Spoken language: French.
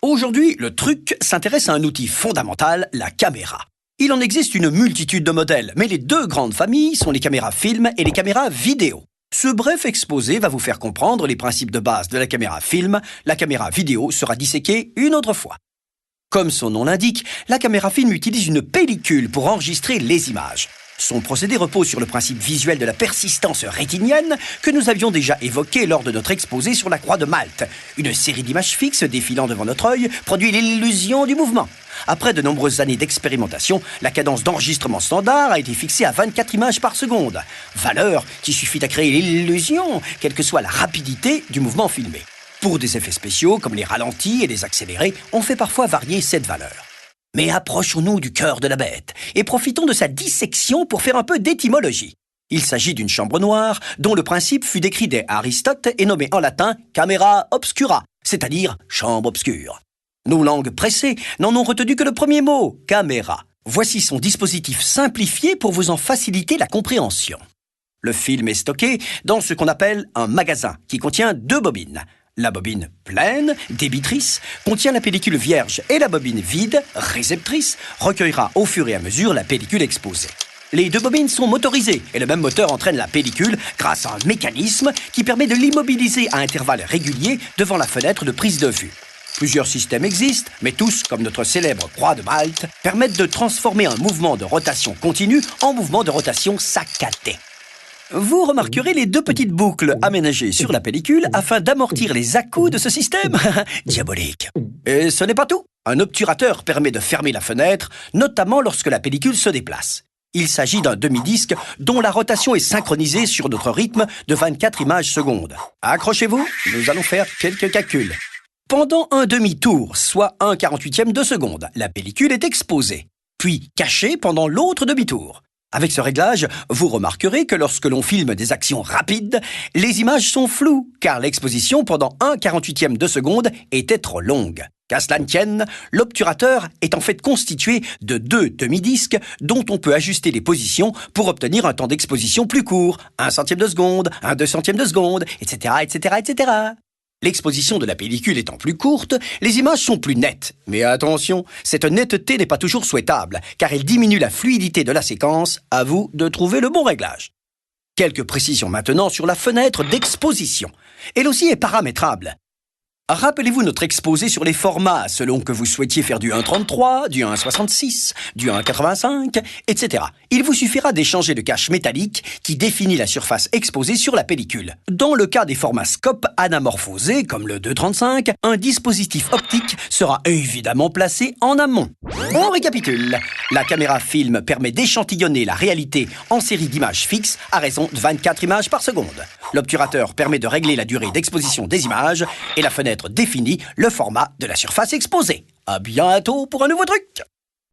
Aujourd'hui, le truc s'intéresse à un outil fondamental, la caméra. Il en existe une multitude de modèles, mais les deux grandes familles sont les caméras film et les caméras vidéo. Ce bref exposé va vous faire comprendre les principes de base de la caméra film. La caméra vidéo sera disséquée une autre fois. Comme son nom l'indique, la caméra film utilise une pellicule pour enregistrer les images. Son procédé repose sur le principe visuel de la persistance rétinienne que nous avions déjà évoqué lors de notre exposé sur la croix de Malte. Une série d'images fixes défilant devant notre œil produit l'illusion du mouvement. Après de nombreuses années d'expérimentation, la cadence d'enregistrement standard a été fixée à 24 images par seconde. Valeur qui suffit à créer l'illusion, quelle que soit la rapidité du mouvement filmé. Pour des effets spéciaux, comme les ralentis et les accélérés, on fait parfois varier cette valeur. Mais approchons-nous du cœur de la bête et profitons de sa dissection pour faire un peu d'étymologie. Il s'agit d'une chambre noire dont le principe fut décrit dès Aristote et nommé en latin camera obscura, c'est-à-dire chambre obscure. Nos langues pressées n'en ont retenu que le premier mot, caméra. Voici son dispositif simplifié pour vous en faciliter la compréhension. Le film est stocké dans ce qu'on appelle un magasin qui contient deux bobines. La bobine pleine, débitrice, contient la pellicule vierge et la bobine vide, réceptrice, recueillera au fur et à mesure la pellicule exposée. Les deux bobines sont motorisées et le même moteur entraîne la pellicule grâce à un mécanisme qui permet de l'immobiliser à intervalles réguliers devant la fenêtre de prise de vue. Plusieurs systèmes existent, mais tous, comme notre célèbre croix de Malte, permettent de transformer un mouvement de rotation continue en mouvement de rotation saccadé. Vous remarquerez les deux petites boucles aménagées sur la pellicule afin d'amortir les à-coups de ce système. Diabolique. Et ce n'est pas tout. Un obturateur permet de fermer la fenêtre, notamment lorsque la pellicule se déplace. Il s'agit d'un demi-disque dont la rotation est synchronisée sur notre rythme de 24 images secondes. Accrochez-vous, nous allons faire quelques calculs. Pendant un demi-tour, soit 1/48e de seconde, la pellicule est exposée, puis cachée pendant l'autre demi-tour. Avec ce réglage, vous remarquerez que lorsque l'on filme des actions rapides, les images sont floues, car l'exposition pendant 1/48e de seconde était trop longue. Qu'à cela ne tienne, l'obturateur est en fait constitué de deux demi-disques dont on peut ajuster les positions pour obtenir un temps d'exposition plus court, 1/100 de seconde, 1/200 de seconde, etc., etc., etc. L'exposition de la pellicule étant plus courte, les images sont plus nettes. Mais attention, cette netteté n'est pas toujours souhaitable, car elle diminue la fluidité de la séquence. À vous de trouver le bon réglage. Quelques précisions maintenant sur la fenêtre d'exposition. Elle aussi est paramétrable. Rappelez-vous notre exposé sur les formats, selon que vous souhaitiez faire du 1.33, du 1.66, du 1.85, etc. Il vous suffira d'échanger le cache métallique qui définit la surface exposée sur la pellicule. Dans le cas des formats scope anamorphosés, comme le 2.35, un dispositif optique sera évidemment placé en amont. On récapitule. La caméra film permet d'échantillonner la réalité en série d'images fixes à raison de 24 images par seconde. L'obturateur permet de régler la durée d'exposition des images et la fenêtre définit le format de la surface exposée. À bientôt pour un nouveau truc!